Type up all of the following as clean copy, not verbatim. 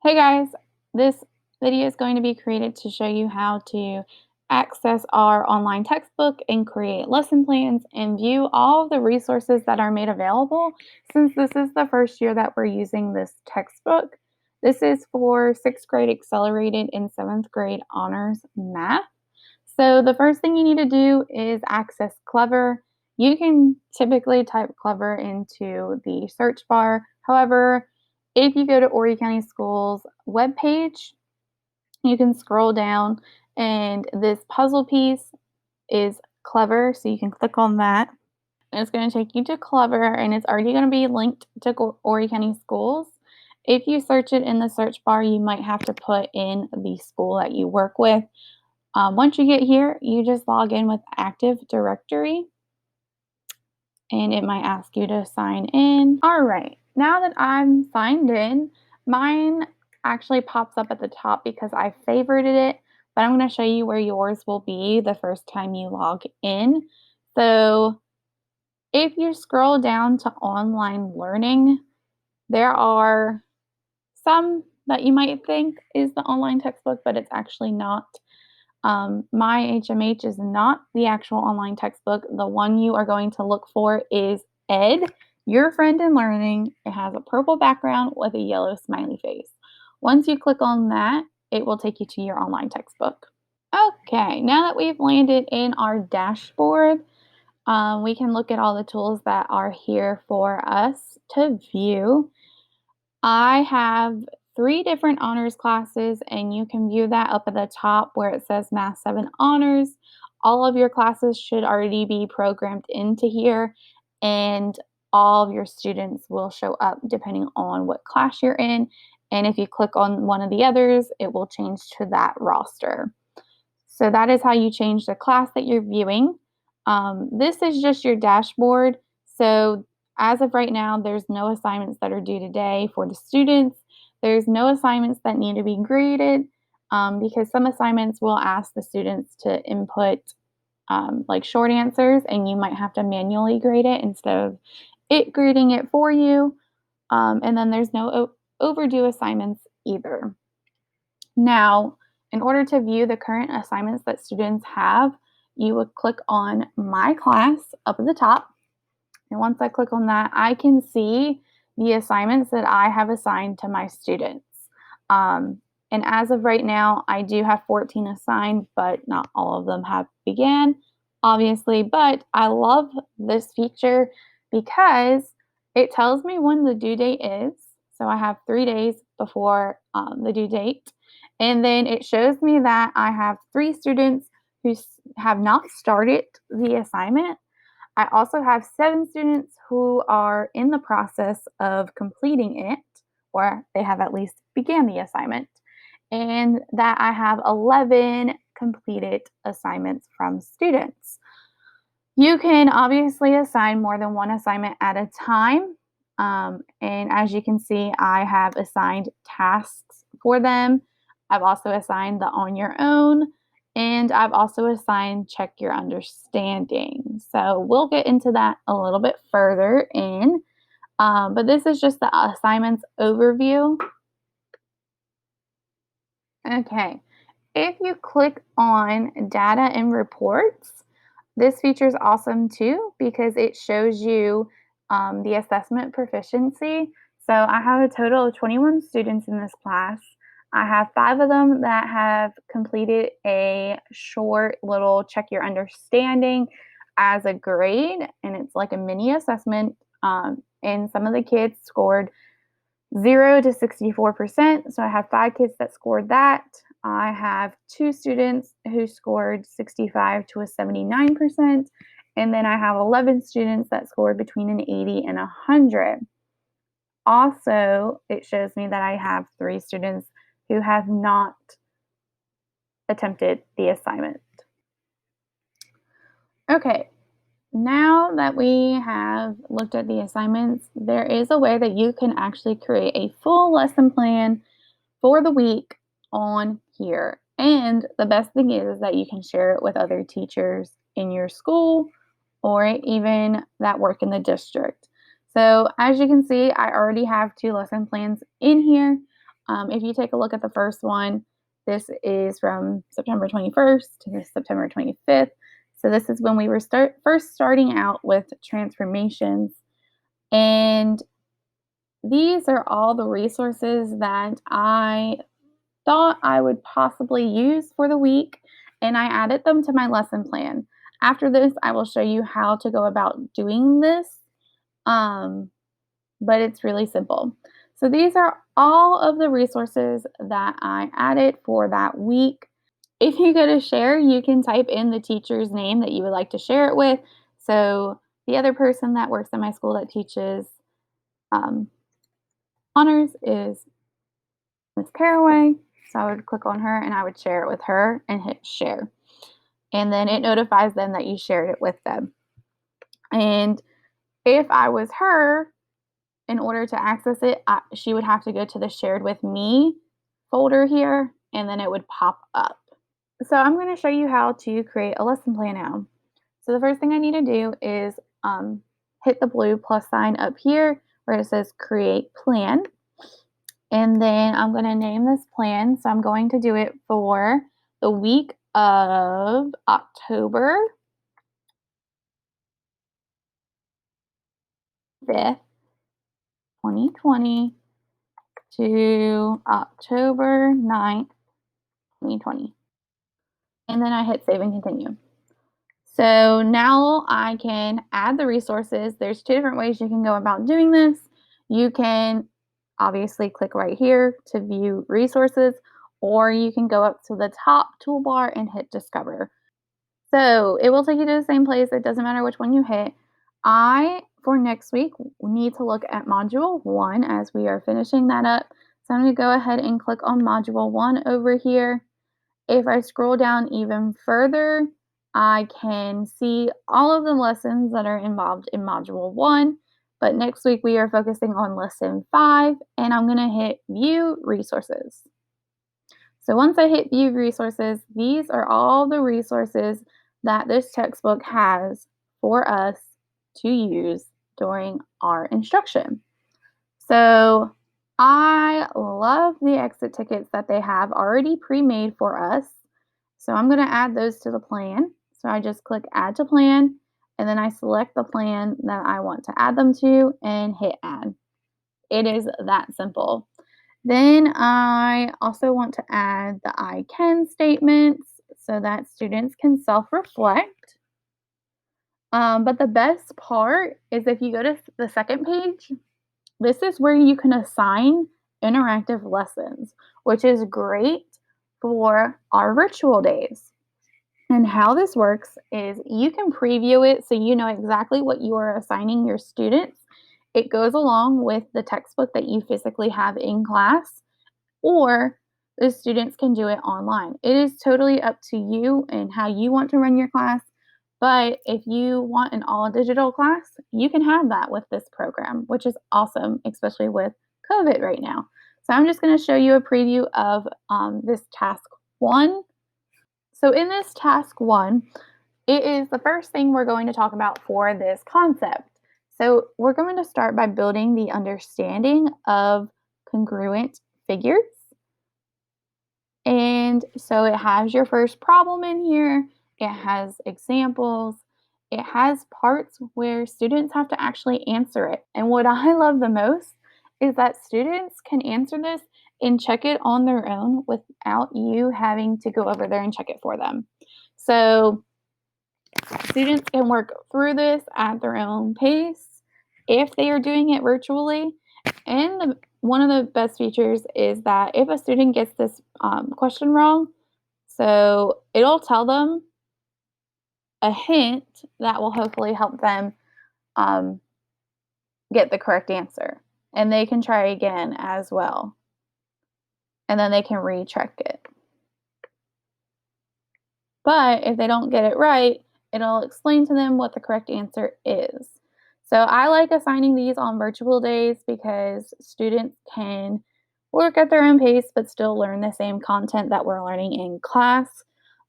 Hey guys, this video is going to be created to show you how to access our online textbook and create lesson plans and view all of the resources that are made available since this is the first year that we're using this textbook. This is for 6th grade accelerated and 7th grade honors math. So the first thing you need to do is access Clever. You can typically type Clever into the search bar. However, if you go to Horry County Schools webpage, you can scroll down and this puzzle piece is Clever, so you can click on that. And it's going to take you to Clever and it's already going to be linked to Horry County Schools. If you search it in the search bar, you might have to put in the school that you work with. Once you get here, you just log in with Active Directory and it might ask you to sign in. All right, now that I'm signed in, mine actually pops up at the top because I favorited it, but I'm going to show you where yours will be the first time you log in. So if you scroll down to online learning, there are some that you might think is the online textbook, but it's actually not. My HMH is not the actual online textbook. The one you are going to look for is Ed, Your Friend in Learning. It has a purple background with a yellow smiley face. Once you click on that, it will take you to your online textbook. Okay, now that we've landed in our dashboard, we can look at all the tools that are here for us to view. I have 3 different honors classes, and you can view that up at the top where it says Math 7 Honors. All of your classes should already be programmed into here, and all of your students will show up depending on what class you're in. And if you click on one of the others, it will change to that roster. So that is how you change the class that you're viewing. This is just your dashboard. So as of right now, there's no assignments that are due today for the students. There's no assignments that need to be graded because some assignments will ask the students to input like short answers, and you might have to manually grade it instead of it grading it for you. And then there's no overdue assignments either. Now, in order to view the current assignments that students have, you would click on My Class up at the top. And once I click on that, I can see the assignments that I have assigned to my students. And as of right now, I do have 14 assigned, but not all of them have began, obviously. But I love this feature because it tells me when the due date is. So I have 3 days before the due date. And then it shows me that I have 3 students who have not started the assignment. I also have 7 students who are in the process of completing it, or they have at least began the assignment, and that I have 11 completed assignments from students. You can obviously assign more than one assignment at a time. And as you can see, I have assigned tasks for them. I've also assigned the on your own, and I've also assigned check your understanding. So we'll get into that a little bit further in. But this is just the assignments overview. Okay, if you click on data and reports, this feature is awesome too because it shows you the assessment proficiency. So I have a total of 21 students in this class. I have 5 of them that have completed a short little check your understanding as a grade, and it's like a mini assessment. And some of the kids scored 0 to 64%. So I have 5 kids that scored that. I have 2 students who scored 65 to a 79%. And then I have 11 students that scored between an 80 and 100. Also, it shows me that I have 3 students who have not attempted the assignment. Okay, now that we have looked at the assignments, there is a way that you can actually create a full lesson plan for the week on here. And the best thing is that you can share it with other teachers in your school or even that work in the district. So as you can see, I already have 2 lesson plans in here. If you take a look at the first one, this is from September 21st to September 25th. So this is when we were first starting out with transformations. And these are all the resources that I thought I would possibly use for the week, and I added them to my lesson plan. After this, I will show you how to go about doing this, um, but it's really simple. So these are all of the resources that I added for that week. If you go to share, you can type in the teacher's name that you would like to share it with. So the other person that works in my school that teaches um, honors is Miss Caraway. So I would click on her and I would share it with her and hit share. And then it notifies them that you shared it with them. And if I was her, in order to access it, she would have to go to the shared with me folder here, and then it would pop up. So I'm going to show you how to create a lesson plan now. So the first thing I need to do is hit the blue plus sign up here where it says create plan. And then I'm going to name this plan. So I'm going to do it for the week of October 5th, 2020 to October 9th, 2020. And then I hit save and continue. So now I can add the resources. There's two different ways you can go about doing this. You can obviously click right here to view resources, or you can go up to the top toolbar and hit discover. So it will take you to the same place. It doesn't matter which one you hit. For next week, need to look at Module 1 as we are finishing that up. So I'm going to go ahead and click on Module 1 over here. If I scroll down even further, I can see all of the lessons that are involved in Module 1. But next week, we are focusing on Lesson 5, and I'm going to hit View Resources. So once I hit View Resources, these are all the resources that this textbook has for us to use during our instruction. So I love the exit tickets that they have already pre-made for us. So I'm going to add those to the plan. So I just click Add to Plan, and then I select the plan that I want to add them to and hit Add. It is that simple. Then I also want to add the I can statements so that students can self-reflect. But the best part is if you go to the second page, this is where you can assign interactive lessons, which is great for our virtual days. And how this works is you can preview it so you know exactly what you are assigning your students. It goes along with the textbook that you physically have in class, or the students can do it online. It is totally up to you and how you want to run your class. But if you want an all digital class, you can have that with this program, which is awesome, especially with COVID right now. So I'm just going to show you a preview of this task 1. So in this task 1, it is the first thing we're going to talk about for this concept. So we're going to start by building the understanding of congruent figures. And so it has your first problem in here. It has examples. It has parts where students have to actually answer it. And what I love the most is that students can answer this and check it on their own without you having to go over there and check it for them. So students can work through this at their own pace if they are doing it virtually. And one of the best features is that if a student gets this question wrong, so it'll tell them a hint that will hopefully help them get the correct answer. And they can try again as well. And then they can recheck it. But if they don't get it right, it'll explain to them what the correct answer is. So I like assigning these on virtual days because students can work at their own pace but still learn the same content that we're learning in class.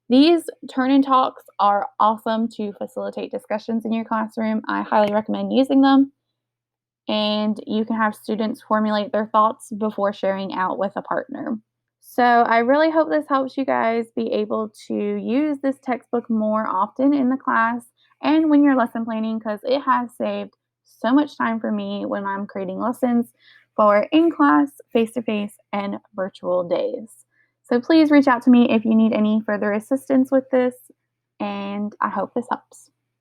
These turn-in talks are awesome to facilitate discussions in your classroom. I highly recommend using them. and you can have students formulate their thoughts before sharing out with a partner. So, I really hope this helps you guys be able to use this textbook more often in the class and when you're lesson planning because it has saved so much time for me when I'm creating lessons for in class, face to face, and virtual days. So, please reach out to me if you need any further assistance with this, and I hope this helps.